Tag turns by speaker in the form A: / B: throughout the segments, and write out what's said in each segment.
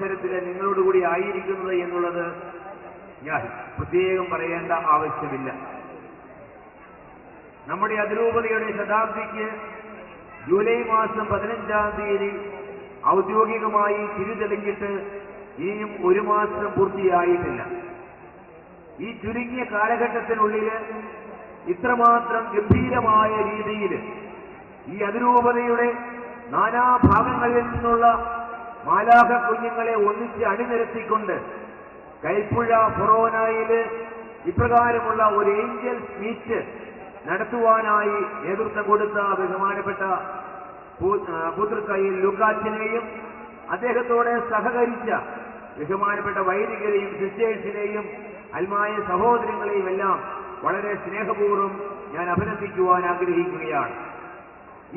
A: അവസരത്തിൽ നിങ്ങളോടുകൂടി ആയിരിക്കുന്നത് എന്നുള്ളത് ഞാൻ പ്രത്യേകം പറയേണ്ട ആവശ്യമില്ല. നമ്മുടെ അതിരൂപതയുടെ ശതാബ്ദിക്ക് ജൂലൈ മാസം 15-ാം തീയതി ഔദ്യോഗികമായി തിരിതെളിഞ്ഞിട്ട് ഇനിയും 1 മാസം പൂർത്തിയായിട്ടില്ല. ഈ ചുരുങ്ങിയ കാലഘട്ടത്തിനുള്ളിൽ ഇത്രമാത്രം ഗംഭീരമായ രീതിയിൽ ഈ അതിരൂപതയുടെ നാനാഭാഗങ്ങളിൽ നിന്നുള്ള മാലാഖ കുഞ്ഞുങ്ങളെ ഒന്നിച്ച് അണിനിരത്തിക്കൊണ്ട് കൈപ്പുഴ ഫൊറോനയിൽ ഇപ്രകാരമുള്ള ഒരു ഏഞ്ചൽസ് മീറ്റ് നടത്തുവാനായി നേതൃത്വം കൊടുത്ത ബഹുമാനപ്പെട്ട പുതൃക്കയിൽ ലൂക്കാച്ചിനെയും അദ്ദേഹത്തോടെ സഹകരിച്ച ബഹുമാനപ്പെട്ട വൈദികരെയും സിസ്റ്റേഴ്സിനെയും അൽമായ സഹോദരങ്ങളെയും എല്ലാം വളരെ സ്നേഹപൂർവ്വം ഞാൻ അഭിനന്ദിക്കുവാൻ ആഗ്രഹിക്കുകയാണ്.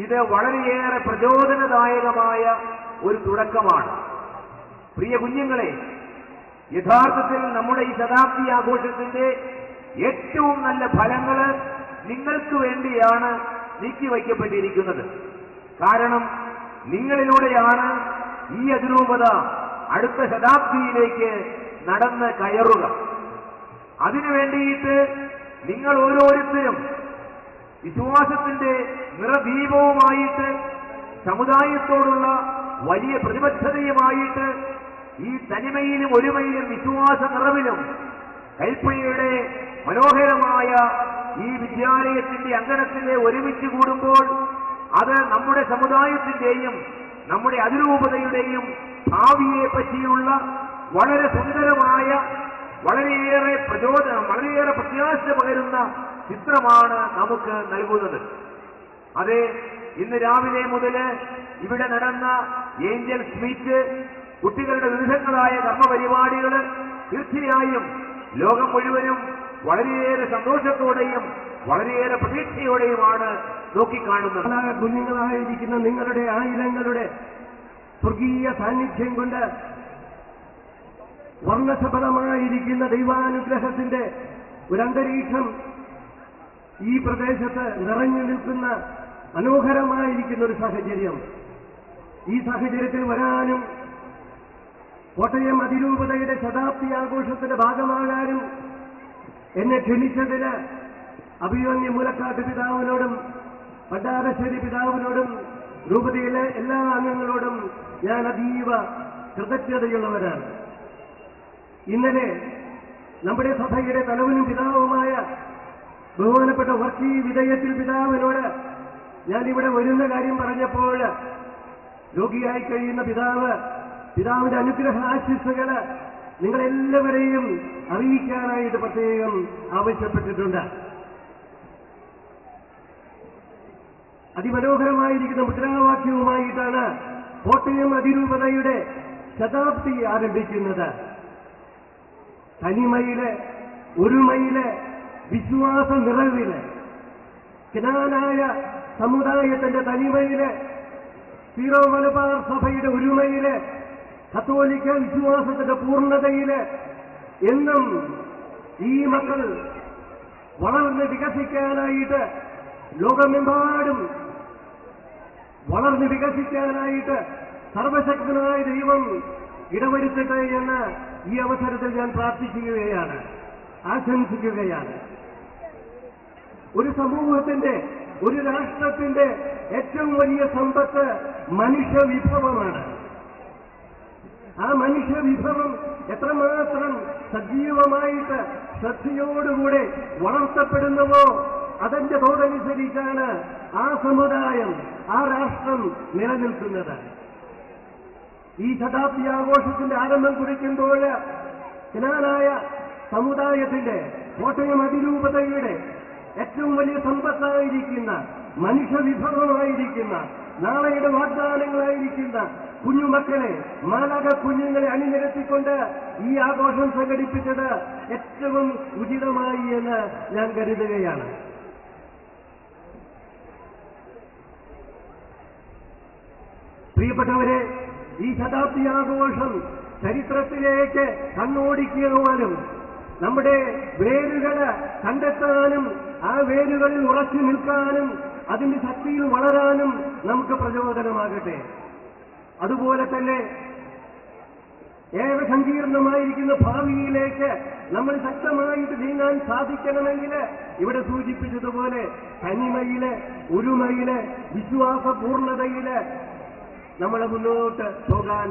A: ഇത് വളരെയേറെ പ്രചോദനദായകമായ ഒരു തുടക്കമാണ്. പ്രിയ കുഞ്ഞുങ്ങളെ, യഥാർത്ഥത്തിൽ നമ്മുടെ ഈ ശതാബ്ദി ആഘോഷത്തിന്റെ ഏറ്റവും നല്ല ഫലങ്ങൾ നിങ്ങൾക്ക് വേണ്ടിയാണ് നീക്കിവയ്ക്കപ്പെട്ടിരിക്കുന്നത്. കാരണം നിങ്ങളിലൂടെയാണ് ഈ അതിരൂപത അടുത്ത ശതാബ്ദിയിലേക്ക് നടന്ന് കയറുക. അതിനു വേണ്ടിയിട്ട് നിങ്ങൾ ഓരോരുത്തരും വിശ്വാസത്തിന്റെ നിറദീപവുമായിട്ട് സമുദായത്തോടുള്ള വലിയ പ്രതിബദ്ധതയുമായിട്ട് ഈ തനിമയിലും ഒരുമയിലും വിശ്വാസ നിറവിലും കൈപ്പുഴയുടെ മനോഹരമായ ഈ വിദ്യാലയത്തിന്റെ അങ്കണത്തിലെ ഒരുമിച്ച് കൂടുമ്പോൾ അത് നമ്മുടെ സമുദായത്തിന്റെയും നമ്മുടെ അതിരൂപതയുടെയും ഭാവിയെ പറ്റിയുള്ള വളരെ സുന്ദരമായ വളരെയേറെ പ്രത്യാശ പകരുന്ന ചിത്രമാണ് നമുക്ക് നൽകുന്നത്. അതെ, ഇന്ന് രാവിലെ മുതൽ ഇവിടെ നടന്ന ഏഞ്ചൽസ് മീറ്റ്, കുട്ടികളുടെ വിവിധങ്ങളായ കർമ്മപരിപാടികൾ തീർച്ചയായും ലോകം മുഴുവനും വളരെയേറെ സന്തോഷത്തോടെയും വളരെയേറെ പ്രതീക്ഷയോടെയുമാണ് നോക്കിക്കാണുന്നത്.
B: കുഞ്ഞുങ്ങളായിരിക്കുന്ന നിങ്ങളുടെ ആയിരങ്ങളുടെ സ്വർഗീയ സാന്നിധ്യം കൊണ്ട് വർണ്ണശബളമായിരിക്കുന്ന ദൈവാനുഗ്രഹത്തിന്റെ ഒരന്തരീക്ഷം ഈ പ്രദേശത്ത് നിറഞ്ഞു നിൽക്കുന്ന മനോഹരമായിരിക്കുന്ന ഒരു സാഹചര്യം. ഈ സാഹചര്യത്തിൽ വരാനും കോട്ടയം അതിരൂപതയുടെ ശതാബ്ദി ആഘോഷത്തിന്റെ ഭാഗമാകാനും എന്നെ ക്ഷണിച്ചതിന് അഭിമന്യ മൂലക്കാട്ട് പിതാവിനോടും പണ്ടാരശ്ശേരി പിതാവിനോടും രൂപതയിലെ എല്ലാ അംഗങ്ങളോടും ഞാൻ അതീവ കൃതജ്ഞതയുള്ളവരാണ്. ഇന്നലെ നമ്മുടെ സഭയുടെ തലവനും പിതാവുമായ ബഹുമാനപ്പെട്ട വർക്കി വിധേയത്തിൽ പിതാവിനോട് ഞാനിവിടെ വരുന്ന കാര്യം പറഞ്ഞപ്പോൾ രോഗിയായി കഴിയുന്ന പിതാവിന്റെ അനുഗ്രഹ ആശംസകൾ നിങ്ങളെല്ലാവരെയും അറിയിക്കാനായിട്ട് പ്രത്യേകം ആവശ്യപ്പെട്ടിട്ടുണ്ട്. അതിമനോഹരമായിരിക്കുന്ന മുദ്രാവാക്യവുമായിട്ടാണ് കോട്ടയം അതിരൂപതയുടെ ശതാബ്ദി ആരംഭിക്കുന്നത്. തനിമയില്, ഒരുമയില്, വിശ്വാസ നിറവില്, ജ്ഞാനായ സമുദായത്തിന്റെ തനിമയില്, സീറോ മലബാർ സഭയുടെ ഒരുമയില്, കത്തോലിക്ക വിശ്വാസത്തിന്റെ പൂർണ്ണതയില് എന്നും ഈ മക്കൾ വളർന്ന് വികസിക്കാനായിട്ട്, ലോകമെമ്പാടും വളർന്ന് വികസിക്കാനായിട്ട് സർവശക്തനായ ദൈവം ഇടവരുത്തട്ടെ എന്ന് ഈ അവസരത്തിൽ ഞാൻ പ്രാർത്ഥിക്കുകയാണ്, ആശംസിക്കുകയാണ്. ഒരു സമൂഹത്തിന്റെ, ഒരു രാഷ്ട്രത്തിന്റെ ഏറ്റവും വലിയ സമ്പത്ത് മനുഷ്യവിഭവമാണ്. ആ മനുഷ്യവിഭവം എത്രമാത്രം സജീവമായിട്ട് ശ്രദ്ധയോടുകൂടെ വളർത്തപ്പെടുന്നുവോ അതിന്റെ തോതനുസരിച്ചാണ് ആ സമുദായം, ആ രാഷ്ട്രം നിലനിൽക്കുന്നത്. ഈ ശതാബ്ദി ആഘോഷത്തിന്റെ ആരംഭം കുറിക്കുമ്പോൾ ജ്ഞാനായ സമുദായത്തിന്റെ, കോട്ടയം അതിരൂപതയുടെ ഏറ്റവും വലിയ സമ്പത്തായിരിക്കുന്ന, മനുഷ്യവിഭവമായിരിക്കുന്ന, നാളെയുടെ വാഗ്ദാനങ്ങളായിരിക്കുന്ന കുഞ്ഞുമക്കളെ, മാലാഖ കുഞ്ഞുങ്ങളെ അണിനിരത്തിക്കൊണ്ട് ഈ ആഘോഷം സംഘടിപ്പിച്ചത് ഏറ്റവും ഉചിതമായി എന്ന് ഞാൻ കരുതുകയാണ്. പ്രിയപ്പെട്ടവരെ, ഈ ശതാബ്ദി ആഘോഷം ചരിത്രത്തിലേക്ക് കണ്ണോടിക്കുവാനും നമ്മുടെ വേരുകൾ കണ്ടെത്താനും ആ വേരുകളിൽ ഉറച്ചു നിൽക്കാനും അതിന്റെ ശക്തിയിൽ വളരാനും നമുക്ക് പ്രചോദനമാകട്ടെ. അതുപോലെ തന്നെ ഏറെ സങ്കീർണമായിരിക്കുന്ന ഭാവിയിലേക്ക് നമ്മൾ ശക്തമായിട്ട് നീങ്ങാൻ സാധിക്കണമെങ്കിൽ ഇവിടെ സൂചിപ്പിച്ചതുപോലെ തനിമയില്, ഒരുമയില്, വിശ്വാസപൂർണതയില് നമ്മളെ മുന്നോട്ട് പോകാൻ